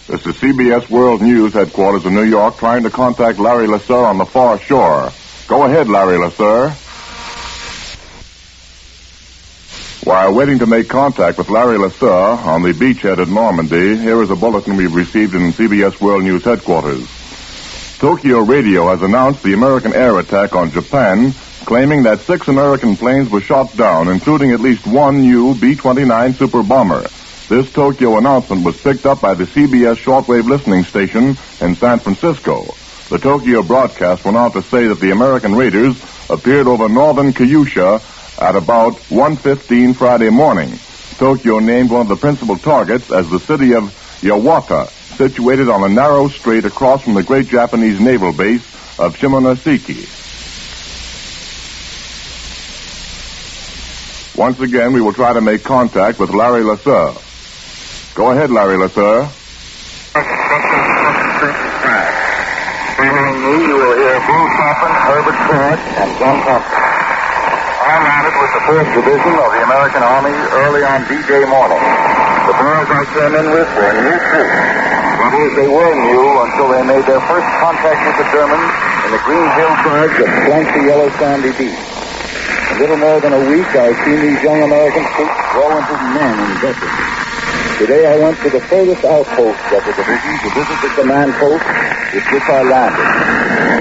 This is CBS World News headquarters in New York trying to contact Larry Lasser on the far shore. Go ahead, Larry Lasser. While waiting to make contact with Larry Lasser on the beachhead at Normandy, here is a bulletin we've received in CBS World News headquarters. Tokyo Radio has announced the American air attack on Japan, claiming that 6 American planes were shot down, including at least one new B-29 super bomber. This Tokyo announcement was picked up by the CBS shortwave listening station in San Francisco. The Tokyo broadcast went on to say that the American raiders appeared over northern Kyushu at about 1:15 Friday morning. Tokyo named one of the principal targets as the city of Yawata, situated on a narrow strait across from the great Japanese naval base of Shimonoseki. Once again, we will try to make contact with Larry Lasser. Go ahead, Larry Lasser. Following me, you will hear Bruce Hoffman, Herbert Ford, and John Thompson. I landed with the 4th Division of the American Army early on D-Day morning. The boys I came in with were new troops. That is, they were new until they made their first contact with the Germans in the green hillsides that flank the yellow sandy beach. In little more than a week, I've seen these young American troops grow into men and veterans. Today I went to the furthest outpost of the division to visit the command post with which I landed.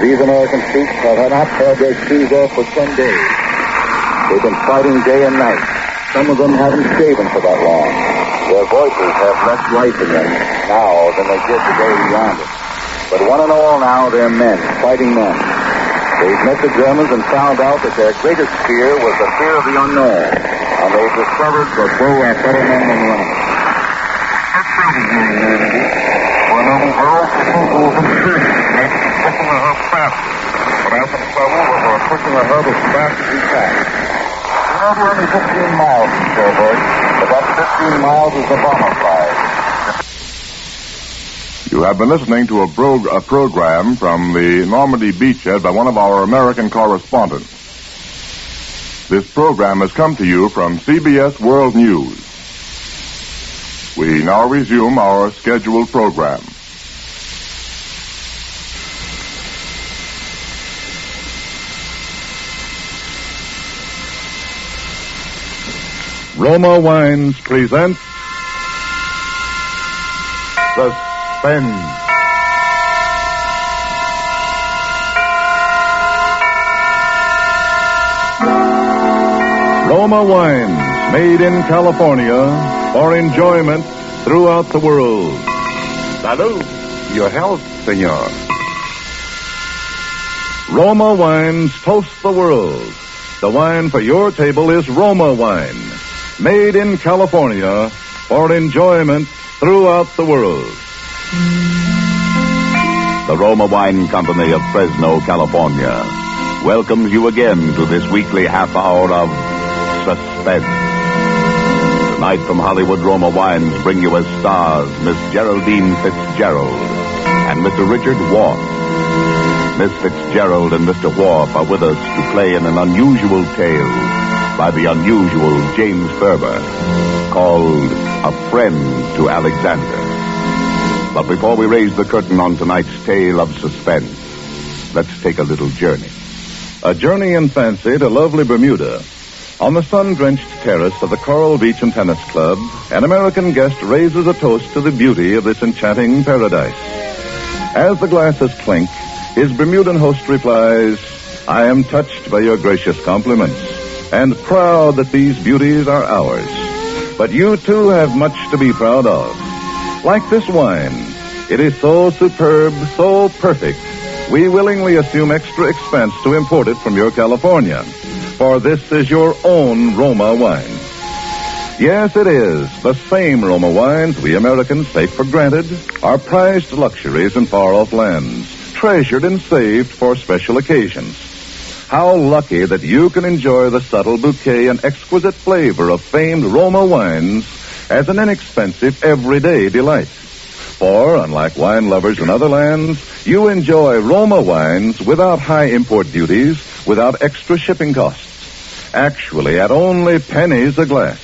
These American troops have not had their shoes off for 10 days. They've been fighting day and night. Some of them haven't shaven for that long. Their voices have less life in them now than they did the day we landed. But one and all now, they're men, fighting men. They've met the Germans and found out that their greatest fear was the fear of the unknown. And they've discovered that they are better men than the enemy. Pushing ahead fast. But as in trouble, we're pushing ahead as fast as we can. We're only 15 miles from Cherbourg, but that 15 miles is the bomber flight. You have been listening to a program from the Normandy beachhead by one of our American correspondents. This program has come to you from CBS World News. We now resume our scheduled program. Roma Wines presents Suspense. Roma Wines, made in California for enjoyment throughout the world. Salud. Your health, senor. Roma Wines toast the world. The wine for your table is Roma Wine, made in California for enjoyment throughout the world. The Roma Wine Company of Fresno, California, welcomes you again to this weekly half hour of Suspense. Tonight from Hollywood, Roma Wines bring you as stars Miss Geraldine Fitzgerald and Mr. Richard Wharf. Miss Fitzgerald and Mr. Wharf are with us to play in an unusual tale by the unusual James Ferber, called A Friend to Alexander. But before we raise the curtain on tonight's tale of suspense, let's take a little journey. A journey in fancy to lovely Bermuda. On the sun-drenched terrace of the Coral Beach and Tennis Club, an American guest raises a toast to the beauty of this enchanting paradise. As the glasses clink, his Bermudan host replies, "I am touched by your gracious compliments, and proud that these beauties are ours. But you, too, have much to be proud of. Like this wine, it is so superb, so perfect, we willingly assume extra expense to import it from your California, for this is your own Roma wine." Yes, it is. The same Roma wines we Americans take for granted are prized luxuries in far-off lands, treasured and saved for special occasions. How lucky that you can enjoy the subtle bouquet and exquisite flavor of famed Roma wines as an inexpensive, everyday delight. For, unlike wine lovers in other lands, you enjoy Roma wines without high import duties, without extra shipping costs. Actually, at only pennies a glass.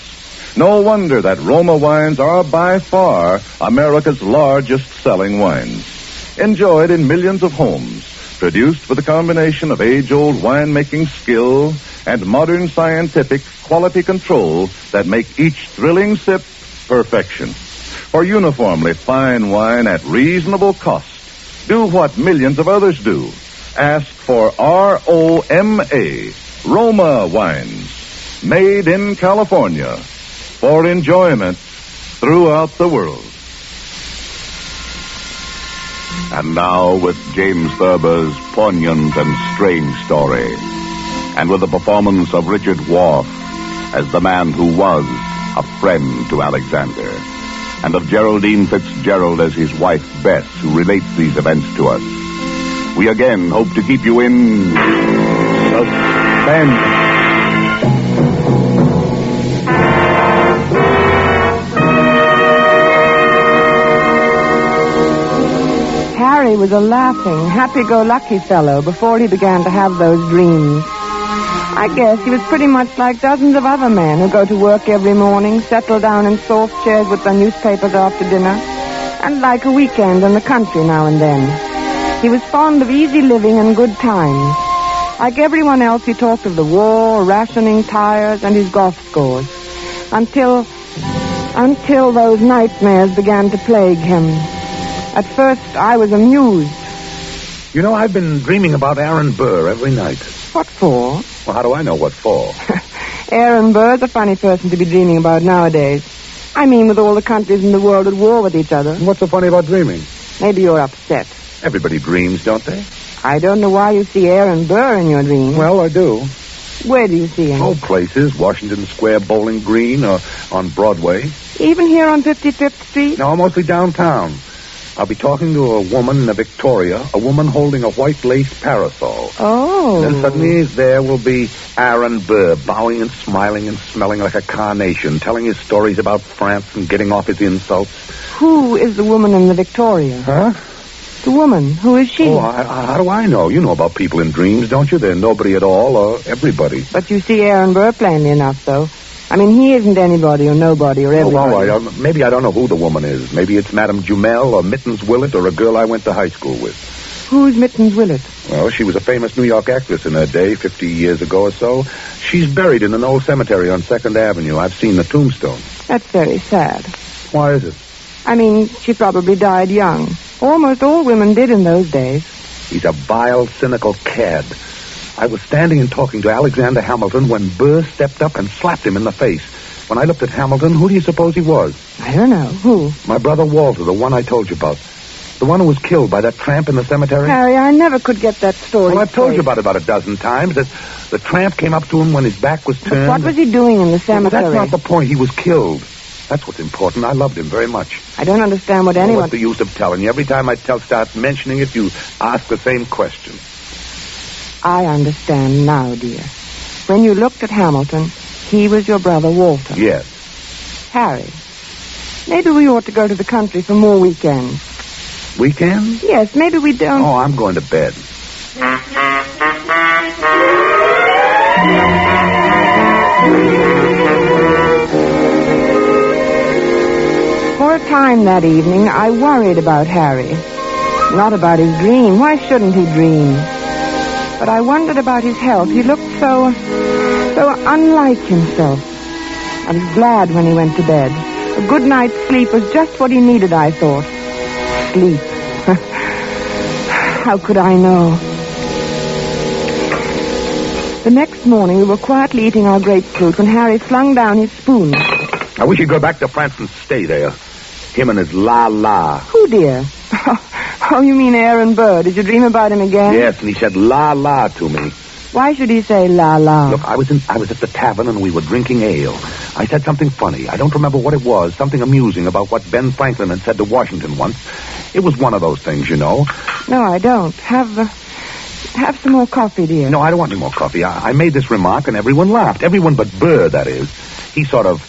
No wonder that Roma wines are by far America's largest selling wines. Enjoyed in millions of homes, produced with a combination of age-old winemaking skill and modern scientific quality control that make each thrilling sip perfection. For uniformly fine wine at reasonable cost, do what millions of others do. Ask for R-O-M-A, Roma wines, made in California, for enjoyment throughout the world. And now with James Thurber's poignant and strange story, and with the performance of Richard Wharf as the man who was a friend to Alexander, and of Geraldine Fitzgerald as his wife Bess, who relates these events to us. We again hope to keep you in suspense. Harry was a laughing, happy-go-lucky fellow before he began to have those dreams. I guess he was pretty much like dozens of other men who go to work every morning, settle down in soft chairs with their newspapers after dinner, and like a weekend in the country now and then. He was fond of easy living and good times. Like everyone else, he talked of the war, rationing tires, and his golf scores. Until those nightmares began to plague him. At first, I was amused. You know, I've been dreaming about Aaron Burr every night. What for? Well, how do I know what for? Aaron Burr's a funny person to be dreaming about nowadays. I mean, with all the countries in the world at war with each other. What's so funny about dreaming? Maybe you're upset. Everybody dreams, don't they? I don't know why you see Aaron Burr in your dreams. Well, I do. Where do you see him? Oh, places. Washington Square, Bowling Green, or on Broadway. Even here on 55th Street? No, mostly downtown. I'll be talking to a woman in a Victoria, a woman holding a white lace parasol. Oh. And then suddenly there will be Aaron Burr, bowing and smiling and smelling like a carnation, telling his stories about France and getting off his insults. Who is the woman in the Victoria? Huh? The woman. Who is she? Oh, how do I know? You know about people in dreams, don't you? They're nobody at all or everybody. But you see Aaron Burr plainly enough, though. I mean, he isn't anybody or nobody or everybody. Oh, well, maybe I don't know who the woman is. Maybe it's Madame Jumel or Mittens Willett or a girl I went to high school with. Who's Mittens Willett? Well, she was a famous New York actress in her day, 50 years ago or so. She's buried in an old cemetery on 2nd Avenue. I've seen the tombstone. That's very sad. Why is it? I mean, she probably died young. Almost all women did in those days. He's a vile, cynical cad. I was standing and talking to Alexander Hamilton when Burr stepped up and slapped him in the face. When I looked at Hamilton, who do you suppose he was? I don't know. Who? My brother Walter, the one I told you about. The one who was killed by that tramp in the cemetery. Harry, I never could get that story. Well, I've told you about it about a dozen times. That the tramp came up to him when his back was turned. But what was he doing in the cemetery? Well, that's not the point. He was killed. That's what's important. I loved him very much. I don't understand what anyone... What's the use of telling you? Every time I start mentioning it, you ask the same question. I understand now, dear. When you looked at Hamilton, he was your brother Walter. Yes. Harry, maybe we ought to go to the country for more weekends. Weekends? Yes, maybe we don't... Oh, I'm going to bed. For a time that evening, I worried about Harry. Not about his dream. Why shouldn't he dream? But I wondered about his health. He looked so unlike himself. I was glad when he went to bed. A good night's sleep was just what he needed, I thought. Sleep. How could I know? The next morning, we were quietly eating our grapefruit when Harry flung down his spoon. I wish he'd go back to France and stay there. Him and his la-la. Who, dear? Oh, you mean Aaron Burr. Did you dream about him again? Yes, and he said la-la to me. Why should he say la-la? Look, I was at the tavern and we were drinking ale. I said something funny. I don't remember what it was. Something amusing about what Ben Franklin had said to Washington once. It was one of those things, you know. No, I don't. Have some more coffee, dear. No, I don't want any more coffee. I made this remark and everyone laughed. Everyone but Burr, that is. He sort of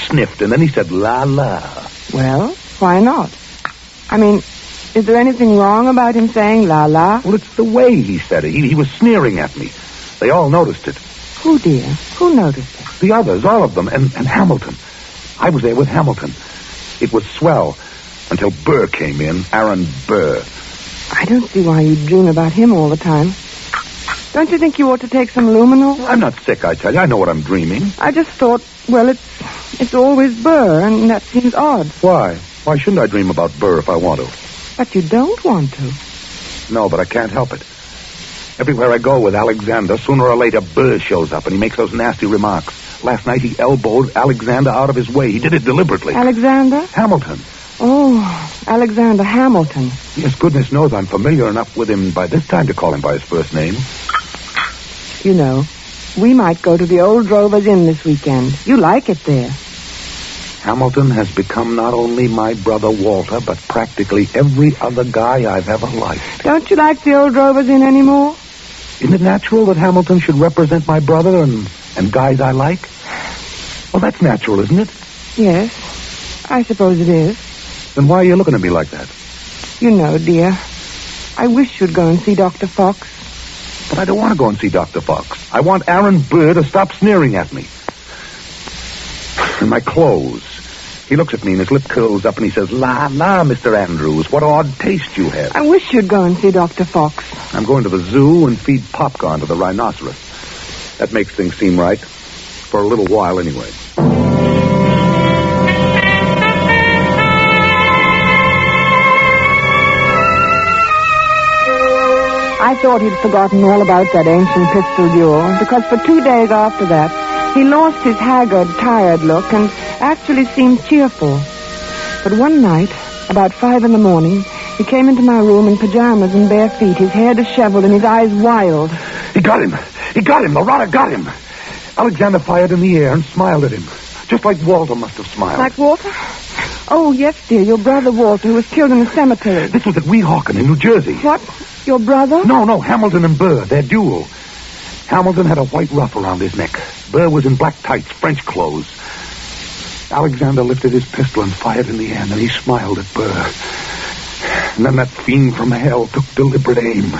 sniffed and then he said la-la. Well, why not? I mean, is there anything wrong about him saying la-la? Well, it's the way he said it. He was sneering at me. They all noticed it. Who, dear? Who noticed it? The others, all of them, and Hamilton. I was there with Hamilton. It was swell until Burr came in, Aaron Burr. I don't see why you dream about him all the time. Don't you think you ought to take some luminol? I'm not sick, I tell you. I know what I'm dreaming. I just thought, well, it's always Burr, and that seems odd. Why? Why shouldn't I dream about Burr if I want to? But you don't want to. No, but I can't help it. Everywhere I go with Alexander, sooner or later Burr shows up and he makes those nasty remarks. Last night he elbowed Alexander out of his way. He did it deliberately. Alexander? Hamilton. Oh, Alexander Hamilton. Yes, goodness knows I'm familiar enough with him by this time to call him by his first name. You know, we might go to the Old Drovers Inn this weekend. You like it there. Hamilton has become not only my brother Walter, but practically every other guy I've ever liked. Don't you like the Old Drovers Inn anymore? Isn't it natural that Hamilton should represent my brother and guys I like? Well, that's natural, isn't it? Yes, I suppose it is. Then why are you looking at me like that? You know, dear, I wish you'd go and see Dr. Fox. But I don't want to go and see Dr. Fox. I want Aaron Burr to stop sneering at me. And my clothes. He looks at me and his lip curls up and he says, La, Mr. Andrews, what odd taste you have. I wish you'd go and see Dr. Fox. I'm going to the zoo and feed popcorn to the rhinoceros. That makes things seem right. For a little while, anyway. I thought he'd forgotten all about that ancient pistol duel, because for 2 days after that, he lost his haggard, tired look and actually seemed cheerful. But one night, about 5 a.m, he came into my room in pajamas and bare feet, his hair disheveled and his eyes wild. He got him. Loretta got him. Alexander fired in the air and smiled at him, just like Walter must have smiled. Like Walter? Oh, yes, dear, your brother Walter, who was killed in the cemetery. This was at Weehawken in New Jersey. What? Your brother? No, Hamilton and Burr, their duel. Hamilton had a white ruff around his neck. Burr was in black tights, French clothes. Alexander lifted his pistol and fired in the air, and then he smiled at Burr. And then that fiend from hell took deliberate aim.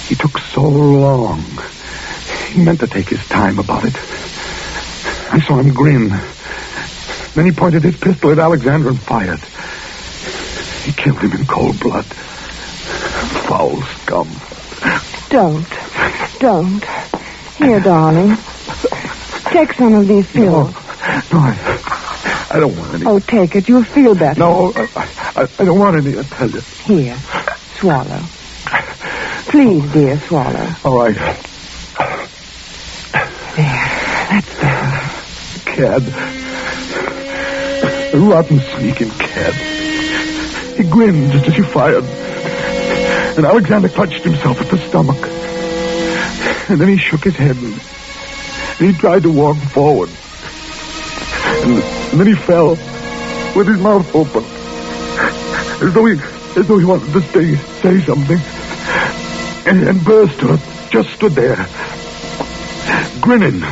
He took so long. He meant to take his time about it. I saw him grin. Then he pointed his pistol at Alexander and fired. He killed him in cold blood. Foul scum. Don't. Here, darling. Take some of these pills. No, I don't want any. Oh, take it. You'll feel better. No, I don't want any, I tell you. Here, swallow. Please, dear, swallow. All right. There, that's better. Cad. A rotten, sneaking cad. He grinned just as he fired. And Alexander clutched himself at the stomach. And then he shook his head and he tried to walk forward. And then he fell with his mouth open. As though he wanted to say something. And Burr just stood there, grinning.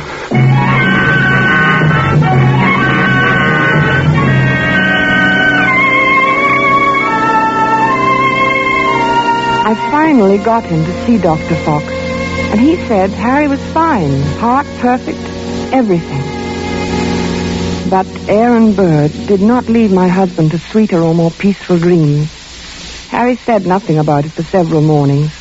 I finally got him to see Dr. Fox, and he said Harry was fine, heart perfect, everything. But Aaron Burr did not lead my husband to sweeter or more peaceful dreams. Harry said nothing about it for several mornings,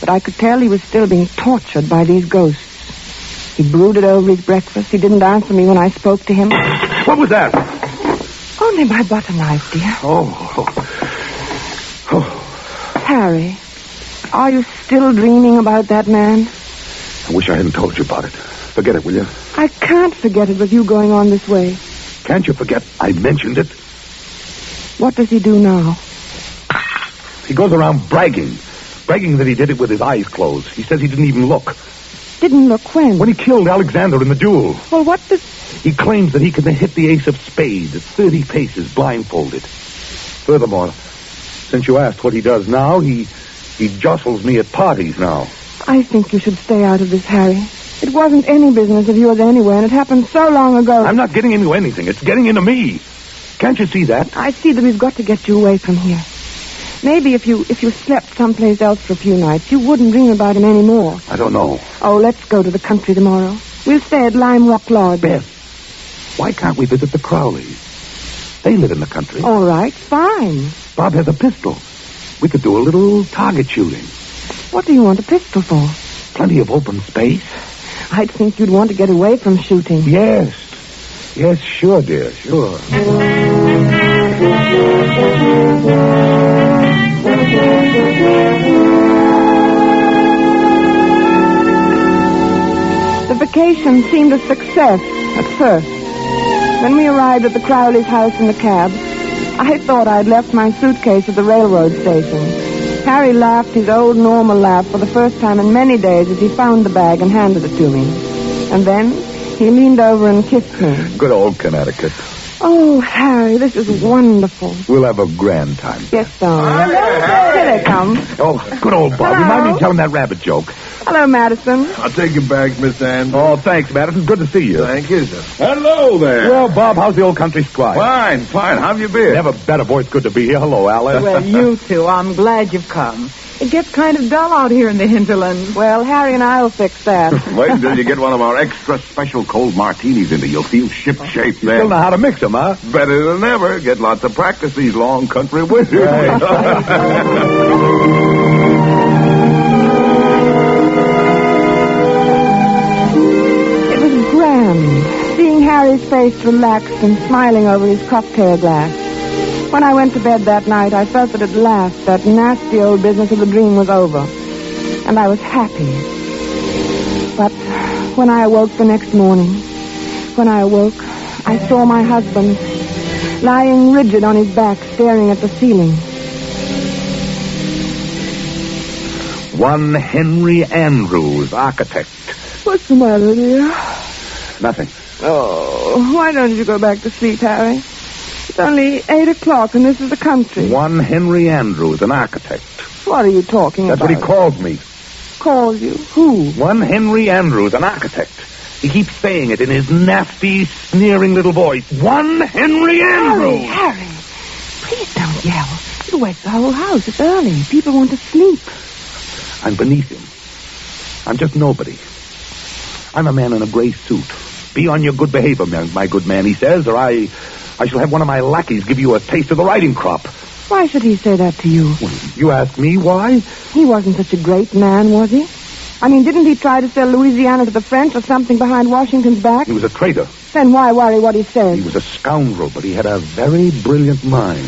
but I could tell he was still being tortured by these ghosts. He brooded over his breakfast. He didn't answer me when I spoke to him. What was that? Only my butter knife, dear. Oh. Harry, are you still dreaming about that man? I wish I hadn't told you about it. Forget it, will you? I can't forget it with you going on this way. Can't you forget I mentioned it? What does he do now? He goes around bragging that he did it with his eyes closed. He says he didn't even look. Didn't look when? When he killed Alexander in the duel. Well, what does... He claims that he can hit the ace of spades at 30 paces blindfolded. Furthermore, since you asked what he does now, he jostles me at parties now. I think you should stay out of this, Harry. It wasn't any business of yours anyway, and it happened so long ago. I'm not getting into anything. It's getting into me. Can't you see that? I see that we've got to get you away from here. Maybe if you slept someplace else for a few nights, you wouldn't dream about him anymore. I don't know. Oh, let's go to the country tomorrow. We'll stay at Lime Rock Lodge. Beth, Why can't we visit the Crowleys? They live in the country. All right, fine. Bob has a pistol. We could do a little target shooting. What do you want a pistol for? Plenty of open space. I'd think you'd want to get away from shooting. Yes. Yes, sure, dear, sure. The vacation seemed a success at first. When we arrived at the Crowley's house in the cab, I thought I'd left my suitcase at the railroad station. Harry laughed his old normal laugh for the first time in many days as he found the bag and handed it to me. And then he leaned over and kissed me. Good old Connecticut. Oh, Harry, this is wonderful. We'll have a grand time. Yes, darling. Here they come. Oh, good old Bob. Hello. Remind me of telling that rabbit joke. Hello, Madison. I'll take your bags, Miss Ann. Oh, thanks, Madison. Good to see you. Thank you, sir. Hello there. Well, Bob, how's the old country squad? Fine. How have you been? Never better voice. Good to be here. Hello, Alice. Well, you two, I'm glad you've come. It gets kind of dull out here in the hinterland. Well, Harry and I will fix that. Wait until you get one of our extra special cold martinis into you. You'll feel ship-shape You then. still know how to mix them, huh? Better than ever. Get lots of practice these long country winters. It was grand, seeing Harry's face relaxed and smiling over his cocktail glass. When I went to bed that night, I felt that at last that nasty old business of the dream was over. And I was happy. But when I awoke the next morning, I saw my husband lying rigid on his back, staring at the ceiling. One Henry Andrews, architect. What's the matter, dear? Nothing. Oh, why don't you go back to sleep, Harry? It's only 8 o'clock, and this is the country. One Henry Andrews, an architect. What are you talking That's about? what he calls me. Calls you? Who? One Henry Andrews, an architect. He keeps saying it in his nasty, sneering little voice. One Henry Andrews! Harry, please don't yell. It'll wake the whole house. It's early. People want to sleep. I'm beneath him. I'm just nobody. I'm a man in a gray suit. Be on your good behavior, my good man, he says, or I shall have one of my lackeys give you a taste of the riding crop. Why should he say that to you? Well, you ask me why? He wasn't such a great man, was he? I mean, didn't he try to sell Louisiana to the French or something behind Washington's back? He was a traitor. Then why worry what he says? He was a scoundrel, but he had a very brilliant mind.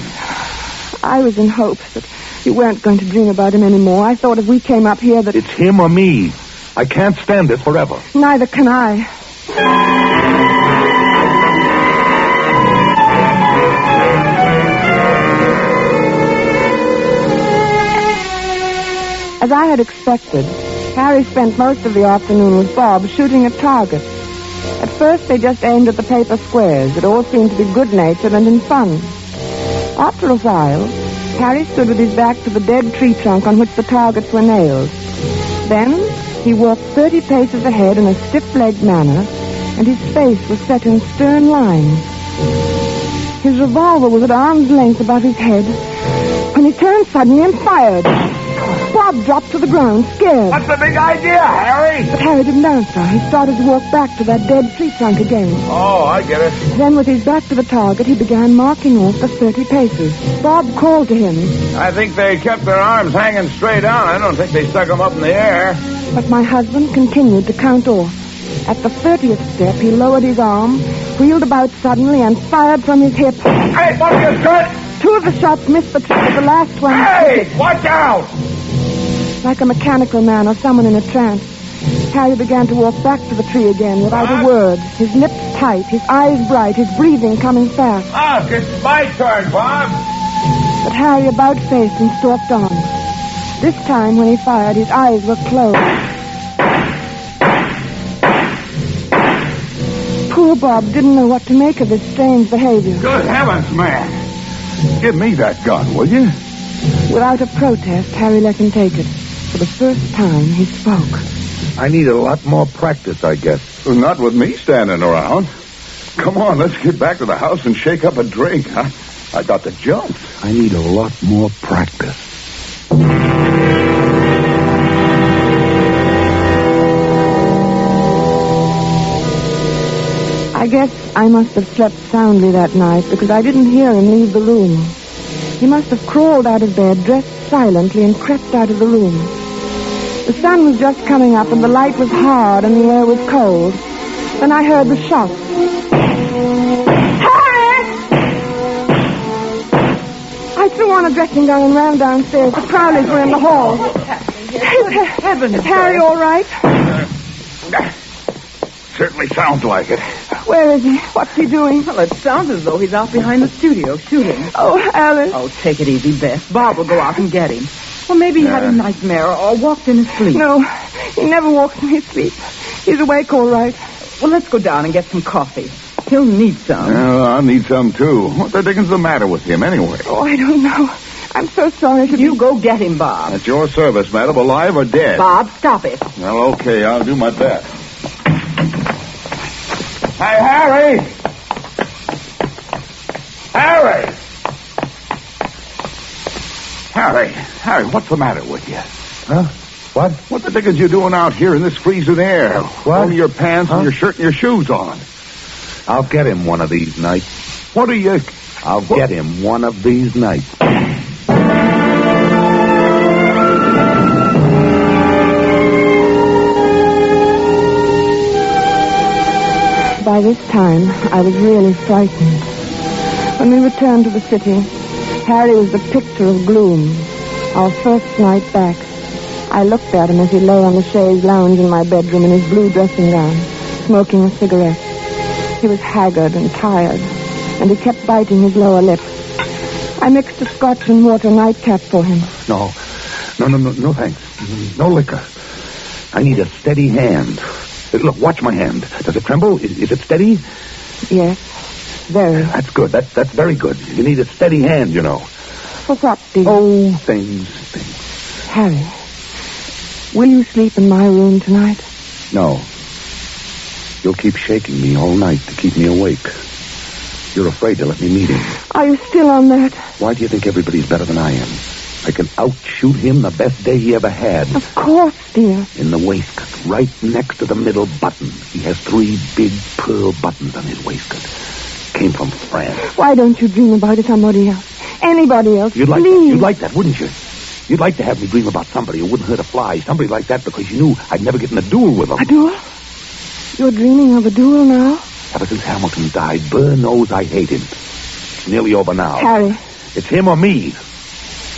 I was in hopes that you weren't going to dream about him anymore. I thought if we came up here that... It's him or me. I can't stand this forever. Neither can I. As I had expected, Harry spent most of the afternoon with Bob shooting at targets. At first, they just aimed at the paper squares. It all seemed to be good-natured and in fun. After a while, Harry stood with his back to the dead tree trunk on which the targets were nailed. Then, he walked 30 paces ahead in a stiff-legged manner, and his face was set in stern lines. His revolver was at arm's length above his head, when he turned suddenly and fired. Bob dropped to the ground, scared. What's the big idea, Harry? But Harry didn't answer. He started to walk back to that dead tree trunk again. Oh, I get it. Then, with his back to the target, he began marking off the 30 paces. Bob called to him. I think they kept their arms hanging straight on. I don't think they stuck them up in the air. But my husband continued to count off. At the 30th step, he lowered his arm, wheeled about suddenly, and fired from his hip. Hey, what are you doing? 2 of the shots missed the tree, but the last one... Hey, watch out! Like a mechanical man or someone in a trance, Harry began to walk back to the tree again without a word, his lips tight, his eyes bright, his breathing coming fast. Look, it's my turn, Bob. But Harry about-faced and stalked on. This time, when he fired, his eyes were closed. Poor Bob didn't know what to make of this strange behavior. Good heavens, man. Give me that gun, will you? Without a protest, Harry let him take it. For the first time, he spoke. I need a lot more practice, I guess. Well, not with me standing around. Come on, let's get back to the house and shake up a drink. I got the jumps. I need a lot more practice. I guess I must have slept soundly that night because I didn't hear him leave the room. He must have crawled out of bed, dressed silently, and crept out of the room. The sun was just coming up, and the light was hard, and the air was cold. Then I heard the shots. Harry! I threw on a dressing gown and ran downstairs. The Crowleys were in the hall. Heavens, Is Harry all right? Certainly sounds like it. Where is he? What's he doing? Well, it sounds as though he's out behind the studio shooting. Oh, Alice. Oh, take it easy, Beth. Bob will go out and get him. Well, maybe he had a nightmare or walked in his sleep. No, he never walks in his sleep. He's awake all right. Well, let's go down and get some coffee. He'll need some. I need some, too. What the dickens is the matter with him, anyway? Oh, I don't know. I'm so sorry to You go get him, Bob. At your service, madam, alive or dead? Bob, stop it. Well, okay, I'll do my best. Hey, Harry! Harry! Harry, what's the matter with you? Huh? What? What the dickens you doing out here in this freezing air? What? Only your pants and your shirt and your shoes on. I'll get him one of these nights. What are you... I'll get him one of these nights. By this time, I was really frightened. When we returned to the city, Harry was the picture of gloom. Our first night back. I looked at him as he lay on the chaise lounge in my bedroom in his blue dressing gown, smoking a cigarette. He was haggard and tired, and he kept biting his lower lip. I mixed a scotch and water nightcap for him. No, thanks. No liquor. I need a steady hand. Look, watch my hand. Does it tremble? Is it steady? Yes, very. That's good. That's very good. You need a steady hand, you know. For what, dear? Oh, things. Harry, will you sleep in my room tonight? No. You'll keep shaking me all night to keep me awake. You're afraid to let me meet him. Are you still on that? Why do you think everybody's better than I am? I can outshoot him the best day he ever had. Of course, dear. In the waistcoat, right next to the middle button. He has 3 big pearl buttons on his waistcoat. Came from France. Why don't you dream about somebody else? Anybody else, You'd like please. that. You'd like that, wouldn't you? You'd like to have me dream about somebody who wouldn't hurt a fly. Somebody like that because you knew I'd never get in a duel with him. A duel? You're dreaming of a duel now? Ever since Hamilton died, Burr knows I hate him. It's nearly over now. Harry. It's him or me.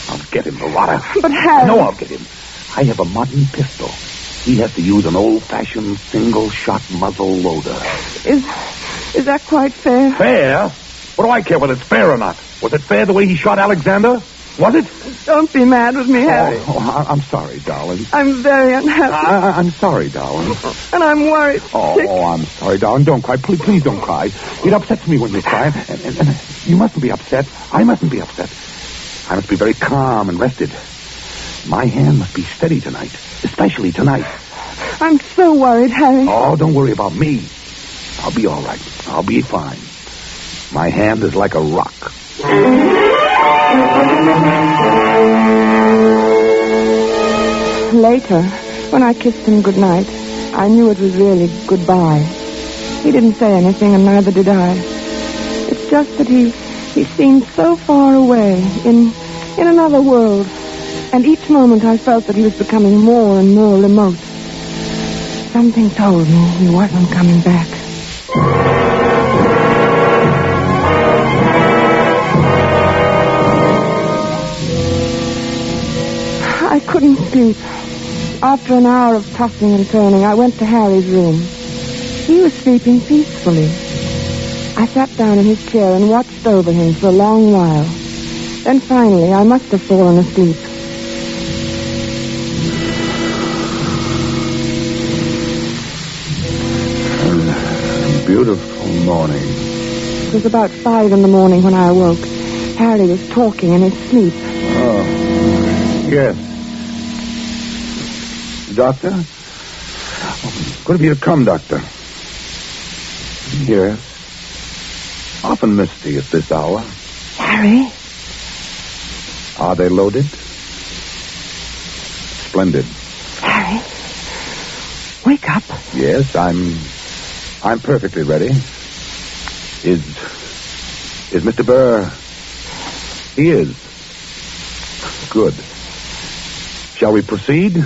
I'll get him, the rotter. But Harry... No, I'll get him. I have a modern pistol. He has to use an old-fashioned single-shot muzzle loader. Is that quite fair? Fair? What do I care whether it's fair or not? Was it fair the way he shot Alexander? Was it? Don't be mad with me, Harry. I'm sorry, darling. I'm very unhappy. I'm sorry, darling. And I'm worried. Sick. I'm sorry, darling. Don't cry. Please don't cry. It upsets me when you cry. And you mustn't be upset. I mustn't be upset. I must be very calm and rested. My hand must be steady tonight, especially tonight. I'm so worried, Harry. Oh, don't worry about me. I'll be all right. I'll be fine. My hand is like a rock. Later, when I kissed him goodnight, I knew it was really goodbye. He didn't say anything, and neither did I. It's just that he seemed so far away, in another world. And each moment I felt that he was becoming more and more remote. Something told me he wasn't coming back. I couldn't sleep. After an hour of tossing and turning, I went to Harry's room. He was sleeping peacefully. I sat down in his chair and watched over him for a long while. Then finally, I must have fallen asleep. Beautiful morning. It was about 5 in the morning when I awoke. Harry was talking in his sleep. Oh, yes. Doctor? Good of you to come, Doctor. Yes. Often misty at this hour. Harry? Are they loaded? Splendid. Harry? Wake up. Yes, I'm perfectly ready. Is Mr. Burr... He is. Good. Shall we proceed?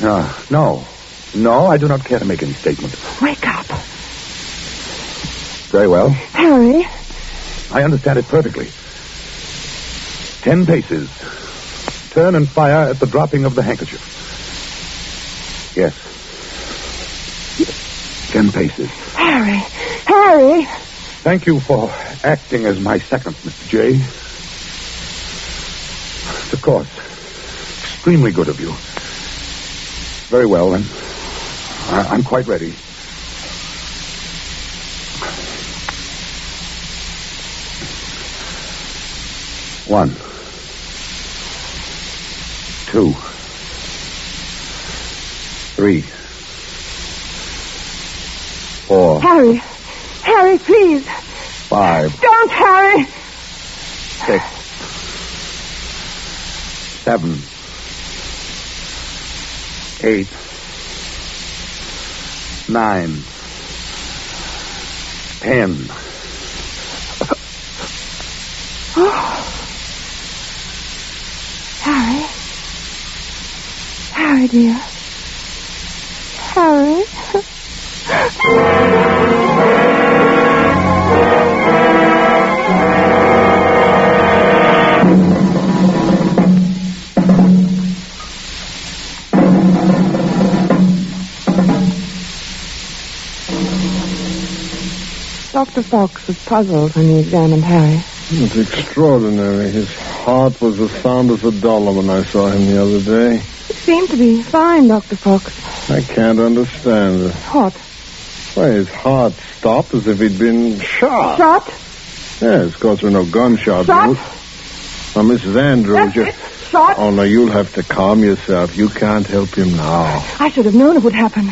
No. No, I do not care to make any statement. Wake up. Very well. Harry. I understand it perfectly. 10 paces. Turn and fire at the dropping of the handkerchief. Yes. 10 paces. Harry. Harry. Thank you for acting as my second, Mr. J. It's, of course, extremely good of you. Very well, then. I'm quite ready. One. 2. 3. 4. Harry. Harry, please. 5. Don't, Harry. 6. 7. 8. 9. 10. Harry. Harry, dear. Harry. Dr. Fox was puzzled when he examined Harry. It's extraordinary. His heart was as sound as a dollar when I saw him the other day. He seemed to be fine, Dr. Fox. I can't understand it. What? Why, his heart stopped as if he'd been shot. Shot? Yes, of course, there were no gunshots. Shot? Now, Mrs. Andrews, That's you... it. Shot? Oh, no, you'll have to calm yourself. You can't help him now. I should have known it would happen.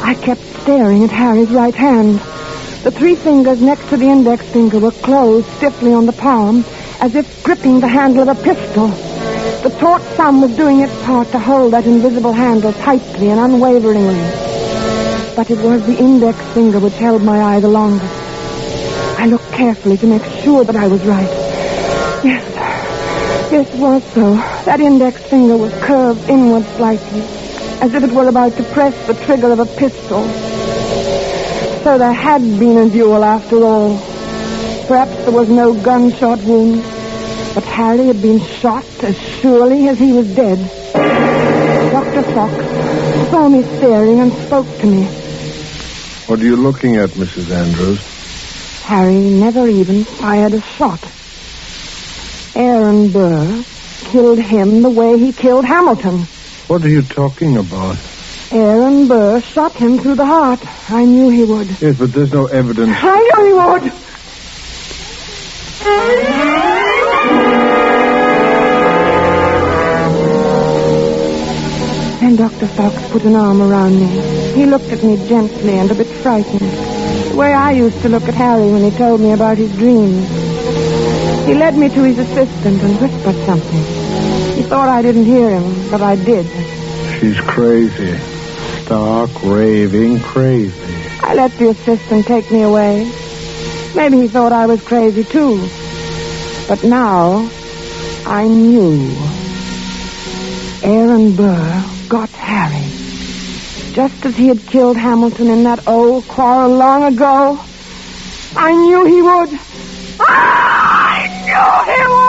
I kept staring at Harry's right hand. The 3 fingers next to the index finger were closed stiffly on the palm, as if gripping the handle of a pistol. The taut thumb was doing its part to hold that invisible handle tightly and unwaveringly. But it was the index finger which held my eye the longest. I looked carefully to make sure that I was right. Yes, it was so. That index finger was curved inward slightly, as if it were about to press the trigger of a pistol. So there had been a duel after all. Perhaps there was no gunshot wound, but Harry had been shot as surely as he was dead. Dr. Fox saw me staring and spoke to me. What are you looking at, Mrs. Andrews? Harry never even fired a shot. Aaron Burr killed him the way he killed Hamilton. What are you talking about? Aaron Burr shot him through the heart. I knew he would. Yes, but there's no evidence. I knew he would. Then Dr. Fox put an arm around me. He looked at me gently and a bit frightened, the way I used to look at Harry when he told me about his dreams. He led me to his assistant and whispered something. He thought I didn't hear him, but I did. She's crazy. Stark, raving crazy. I let the assistant take me away. Maybe he thought I was crazy, too. But now, I knew. Aaron Burr got Harry. Just as he had killed Hamilton in that old quarrel long ago. I knew he would. I knew he would!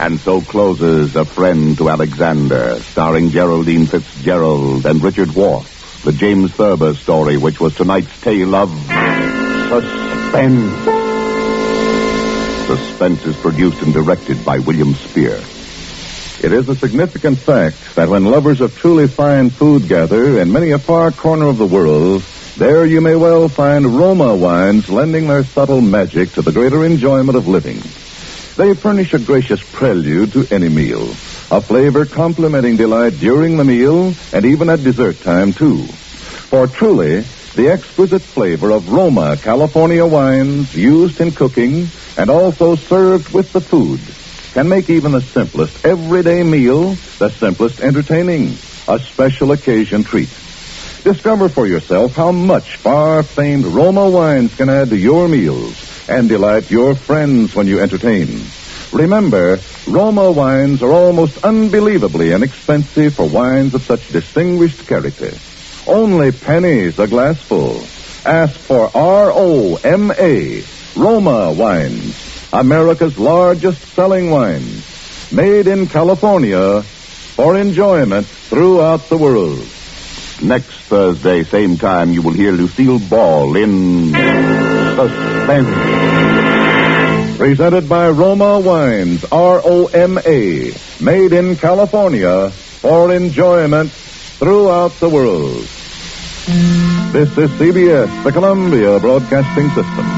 And so closes A Friend to Alexander, starring Geraldine Fitzgerald and Richard Wharf, the James Thurber story, which was tonight's tale of Suspense. Suspense is produced and directed by William Spear. It is a significant fact that when lovers of truly fine food gather in many a far corner of the world, there you may well find Roma wines lending their subtle magic to the greater enjoyment of living. They furnish a gracious prelude to any meal, a flavor complementing delight during the meal and even at dessert time, too. For truly, the exquisite flavor of Roma California wines used in cooking and also served with the food can make even the simplest everyday meal the simplest entertaining, a special occasion treat. Discover for yourself how much far-famed Roma wines can add to your meals and delight your friends when you entertain. Remember, Roma wines are almost unbelievably inexpensive for wines of such distinguished character. Only pennies a glassful. Ask for R-O-M-A, Roma wines, America's largest selling wines, made in California for enjoyment throughout the world. Next Thursday, same time, you will hear Lucille Ball in Suspense. Presented by Roma Wines, R-O-M-A, made in California for enjoyment throughout the world. This is CBS, the Columbia Broadcasting System.